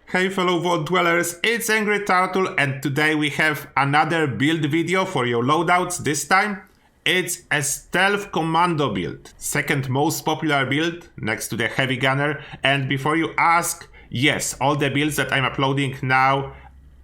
Hey fellow vault dwellers, it's Angry Turtle and today we have another build video for your loadouts. This time it's a stealth commando build, second most popular build next to the heavy gunner. And before you ask, yes, all the builds that I'm uploading now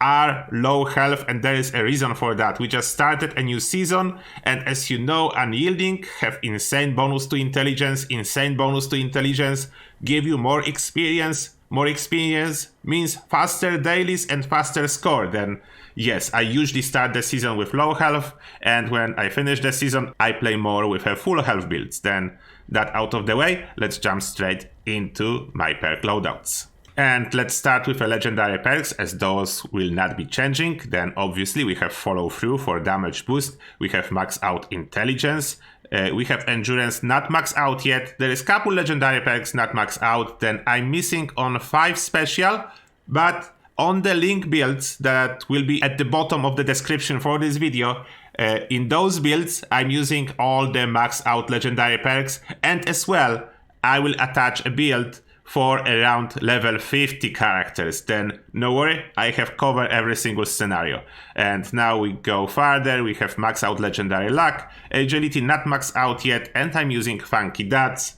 are low health and there is a reason for that. We just started a new season and as you know, unyielding have insane bonus to intelligence. Insane bonus to intelligence give you more experience. More experience means faster dailies and faster score. Then yes, I usually start the season with low health and when I finish the season I play more with a full health builds. Then that out of the way, let's jump straight into my perk loadouts. And let's start with a legendary perks as those will not be changing. Then obviously we have follow through for damage boost. We have max out intelligence. We have endurance not max out yet. There is couple legendary perks not max out. Then I'm missing on 5 special, but on the link builds that will be at the bottom of the description for this video, in those builds I'm using all the max out legendary perks, and as well I will attach a build for around level 50 characters. Then no worry, I have covered every single scenario. And now we go further, we have max out legendary luck, agility not max out yet, and I'm using funky dots.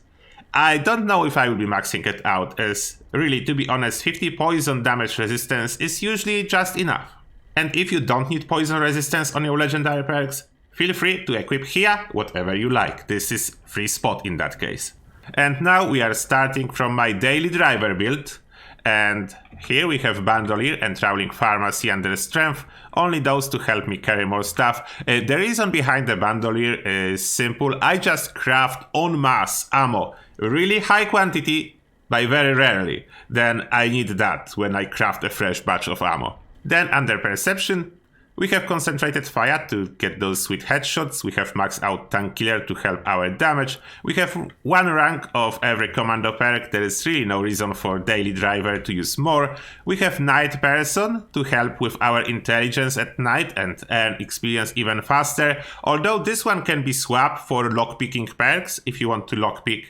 I don't know if I will be maxing it out, as really, to be honest, 50 poison damage resistance is usually just enough. And if you don't need poison resistance on your legendary perks, feel free to equip here whatever you like. This is free spot in that case. And now we are starting from my daily driver build, and here we have bandolier and traveling pharmacy under strength, only those to help me carry more stuff. The reason behind the bandolier is simple. I just craft en masse ammo, really high quantity by very rarely. Then I need that when I craft a fresh batch of ammo. Then under perception we have concentrated fire to get those sweet headshots. We have max out tank killer to help our damage. We have 1 rank of every commando perk. There is really no reason for daily driver to use more. We have night person to help with our intelligence at night and earn experience even faster. Although this one can be swapped for lockpicking perks. If you want to lockpick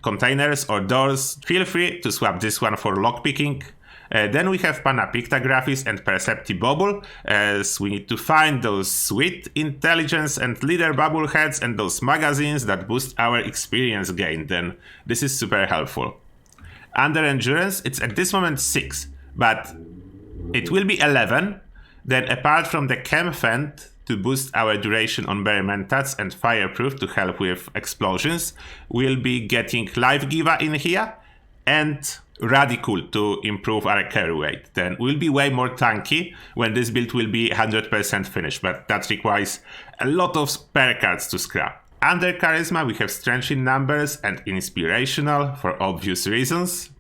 containers or doors, feel free to swap this one for lockpicking. Then we have Panapictagraphis and Percepti Bubble, as we need to find those sweet intelligence and leader bubble heads and those magazines that boost our experience gain. Then this is super helpful. Under endurance, it's at this moment 6, but it will be 11. Then apart from the Chem Fent to boost our duration on bare mentats and fireproof to help with explosions, we'll be getting Life Giver in here and Radical to improve our carry weight. Then we'll be way more tanky when this build will be 100% finished, but that requires a lot of spare cards to scrap. Under charisma we have strength in numbers and inspirational for obvious reasons.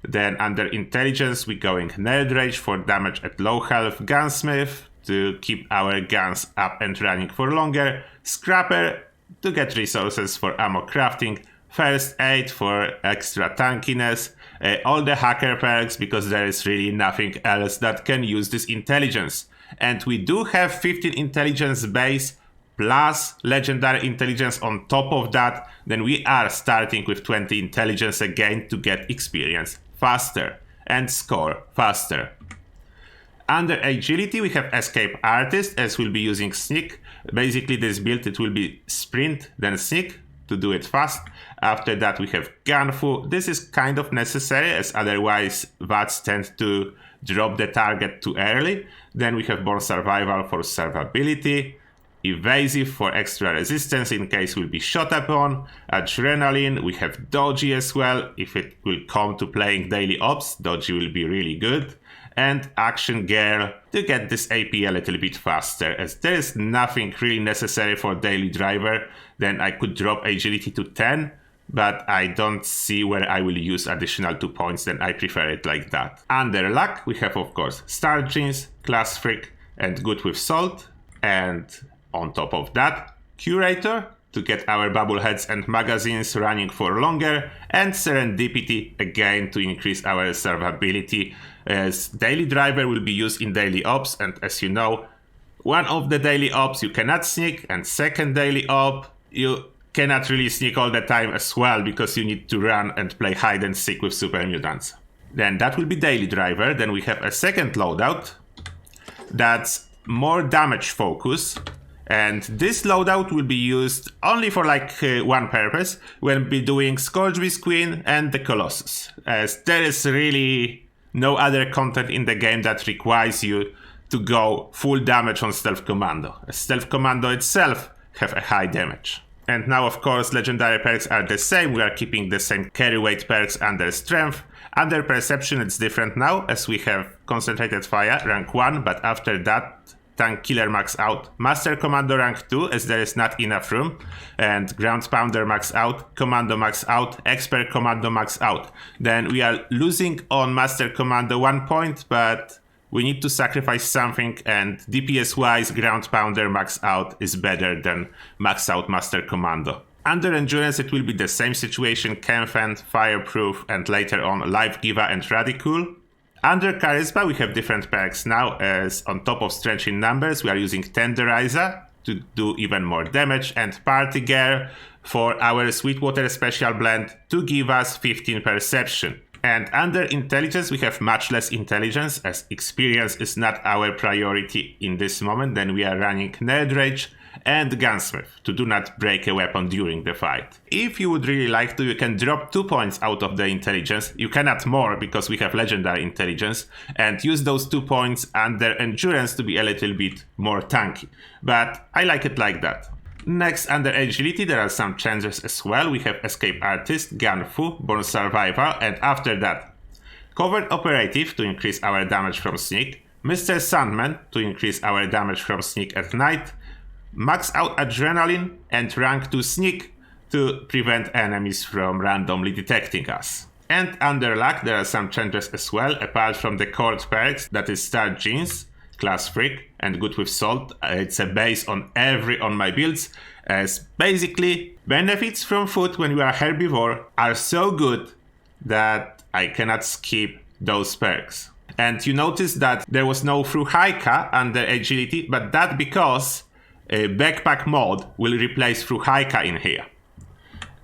Then under intelligence we're going nerd rage for damage at low health, gunsmith to keep our guns up and running for longer, scrapper to get resources for ammo crafting, first aid for extra tankiness, all the hacker perks because there is really nothing else that can use this intelligence. And we do have 15 intelligence base plus legendary intelligence on top of that. Then we are starting with 20 intelligence again to get experience faster and score faster. Under agility we have escape artist, as we'll be using sneak. Basically this build it will be sprint then sneak to do it fast. After that we have Gunfu. This is kind of necessary as otherwise VATs tend to drop the target too early. Then we have Born Survival for survivability, Evasive for extra resistance in case we'll be shot upon, Adrenaline, we have Dodgy as well. If it will come to playing daily ops, Dodgy will be really good. And Action Girl to get this AP a little bit faster, as there is nothing really necessary for daily driver. Then I could drop agility to 10, but I don't see where I will use additional 2 points, then I prefer it like that. Under luck we have of course Star Jeans, Class Freak and Good with Salt, and on top of that Curator to get our bubbleheads and magazines running for longer, and Serendipity again to increase our survivability, as daily driver will be used in daily ops, and as you know, one of the daily ops you cannot sneak, and second daily op you cannot really sneak all the time as well, because you need to run and play hide and seek with super mutants. Then that will be daily driver. Then we have a second loadout that's more damage focus, and this loadout will be used only for like one purpose, when be doing Scourge Beast Queen and the Colossus, as there is really no other content in the game that requires you to go full damage on Stealth Commando, as Stealth Commando itself have a high damage. And now of course legendary perks are the same, we are keeping the same carry weight perks under strength. Under perception it's different now, as we have concentrated fire rank 1, but after that tank killer max out, master commando rank 2 as there is not enough room, and ground pounder max out, commando max out, expert commando max out. Then we are losing on master commando 1 point, but we need to sacrifice something, and DPS wise ground pounder max out is better than max out master commando. Under endurance it will be the same situation, Camfend, fireproof, and later on life giver and radicul. Under charisma we have different perks now, as on top of strength in numbers we are using tenderizer to do even more damage, and party gear for our Sweetwater special blend to give us 15 perception. And under intelligence we have much less intelligence, as experience is not our priority in this moment. Then we are running Nerd Rage and Gunsmith to do not break a weapon during the fight. If you would really like to, you can drop 2 points out of the intelligence. You cannot more because we have legendary intelligence, and use those 2 points under endurance to be a little bit more tanky. But I like it like that. Next, under agility there are some changes as well. We have escape artist, gunfu, born survivor, and after that covert operative to increase our damage from sneak, Mr. Sandman to increase our damage from sneak at night, max out adrenaline, and rank 2 sneak to prevent enemies from randomly detecting us. And under luck there are some changes as well, apart from the core perks, that is Star Jeans, Class Freak, and Good with Salt. It's a base on every on my builds, as basically benefits from food when you are herbivore are so good that I cannot skip those perks. And you notice that there was no through Haika under agility, but that because a backpack mode will replace through Haika in here.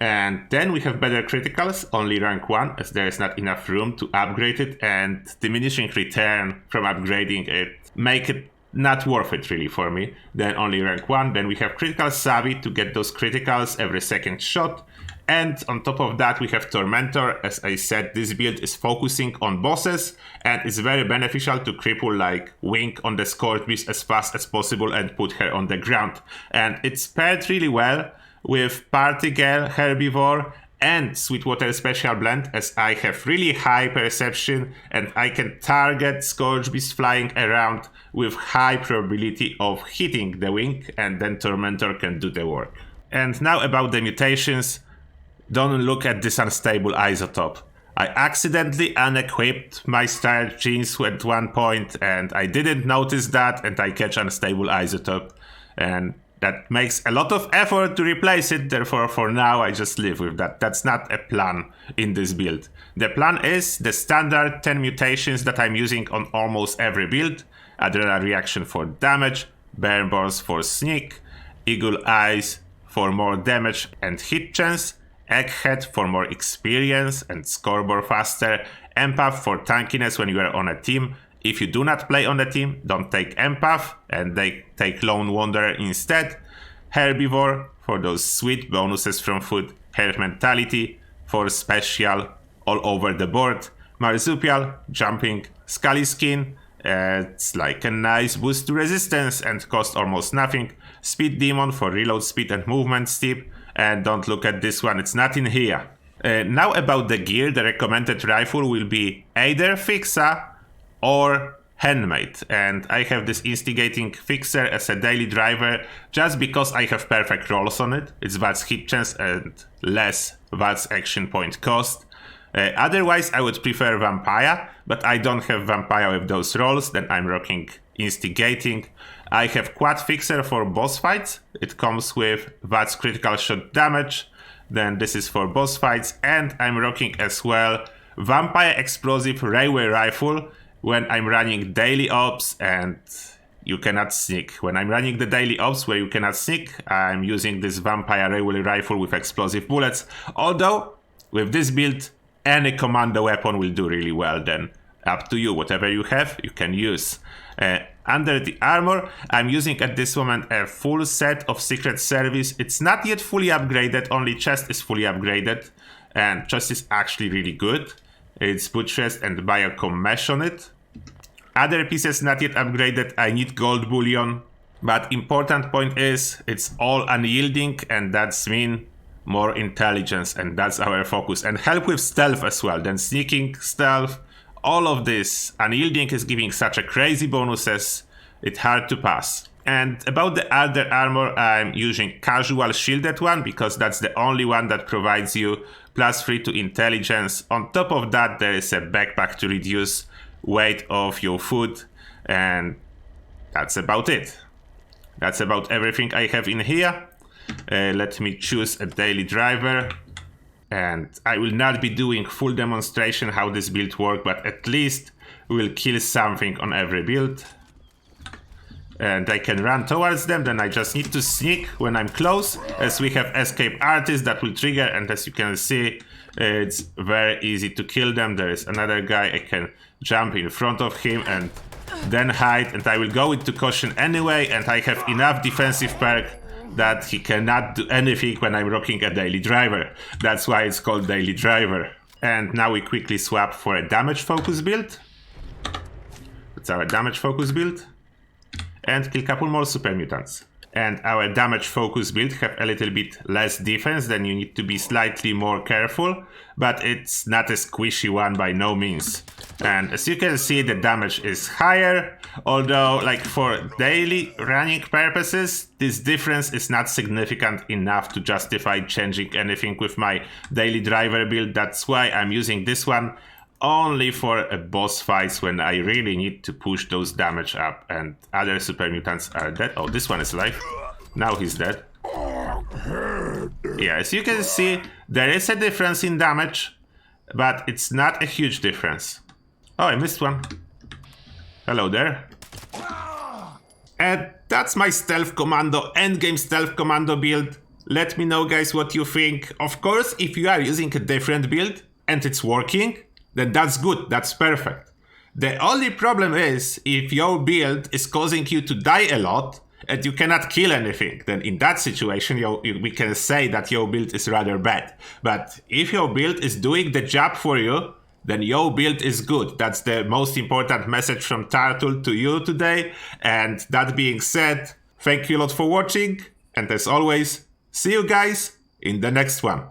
And then we have better criticals, only rank 1, as there is not enough room to upgrade it, and diminishing return from upgrading it make it not worth it really for me. Then only rank 1. Then we have critical savvy to get those criticals every second shot. And on top of that we have Tormentor. As I said, this build is focusing on bosses and is very beneficial to cripple like Wink on the Scourge Beast as fast as possible and put her on the ground. And it's paired really well with Party Girl, Herbivore, and Sweetwater Special Blend, as I have really high perception and I can target Scourge Beast flying around with high probability of hitting the Wing, and then Tormentor can do the work. And now about the mutations. Don't look at this unstable isotope. I accidentally unequipped my Star Jeans at one point and I didn't notice that, and I catch unstable isotope, and that makes a lot of effort to replace it. Therefore for now I just live with that. That's not a plan in this build. The plan is the standard 10 mutations that I'm using on almost every build. Adrenal Reaction for damage, Burn Balls for sneak, Eagle Eyes for more damage and hit chance, Egghead for more experience and scoreboard faster, Empath for tankiness when you are on a team. If you do not play on the team, don't take Empath and they take Lone Wanderer instead. Herbivore for those sweet bonuses from food. Herb Mentality for special all over the board. Marsupial, jumping. Scully Skin, it's like a nice boost to resistance and cost almost nothing. Speed Demon for reload speed and movement steep. And don't look at this one, it's not in here. Now about the gear, the recommended rifle will be either Fixa or Handmade, and I have this Instigating Fixer as a daily driver just because I have perfect rolls on it. It's VATS hit chance and less VATS action point cost. Otherwise I would prefer Vampire, but I don't have Vampire with those rolls, then I'm rocking Instigating. I have Quad Fixer for boss fights. It comes with VATS critical shot damage, then this is for boss fights, and I'm rocking as well Vampire Explosive Railway Rifle when I'm running daily ops and you cannot sneak. When I'm running the daily ops where you cannot sneak, I'm using this vampire railway rifle with explosive bullets. Although, with this build, any commando weapon will do really well then. Up to you, whatever you have, you can use. Under the armor, I'm using at this moment a full set of Secret Service. It's not yet fully upgraded, only chest is fully upgraded. And chest is actually really good. It's buttressed and biocom mesh on it. Other pieces not yet upgraded, I need gold bullion. But important point is, it's all unyielding, and that's mean more intelligence, and that's our focus. And help with stealth as well, then sneaking, stealth, all of this. Unyielding is giving such a crazy bonuses, it's hard to pass. And about the other armor, I'm using casual shielded one, because that's the only one that provides you +3 to intelligence. On top of that, there is a backpack to reduce weight of your food, and that's about it. That's about everything I have in here. Let me choose a daily driver, and I will not be doing full demonstration how this build works, but at least we'll kill something on every build. And I can run towards them, then I just need to sneak when I'm close, as we have escape artists that will trigger, and as you can see, it's very easy to kill them. There is another guy, I can jump in front of him and then hide, and I will go into caution anyway, and I have enough defensive perk that he cannot do anything when I'm rocking a daily driver. That's why it's called daily driver. And now we quickly swap for a damage focus build. That's our damage focus build. And kill a couple more super mutants. And our damage focus build have a little bit less defense, then you need to be slightly more careful, but it's not a squishy one by no means. And as you can see, the damage is higher, although like for daily running purposes, this difference is not significant enough to justify changing anything with my daily driver build. That's why I'm using this one only for boss fights when I really need to push those damage up, and other super mutants are dead. Oh, this one is alive. Now he's dead. Yeah, as you can see, there is a difference in damage, but it's not a huge difference. Oh, I missed one. Hello there. And that's my stealth commando, endgame stealth commando build. Let me know, guys, what you think. Of course, if you are using a different build and it's working, then that's good, that's perfect. The only problem is, if your build is causing you to die a lot and you cannot kill anything, then in that situation we can say that your build is rather bad. But if your build is doing the job for you, then your build is good. That's the most important message from Turtle to you today. And that being said, thank you a lot for watching, and as always, see you guys in the next one.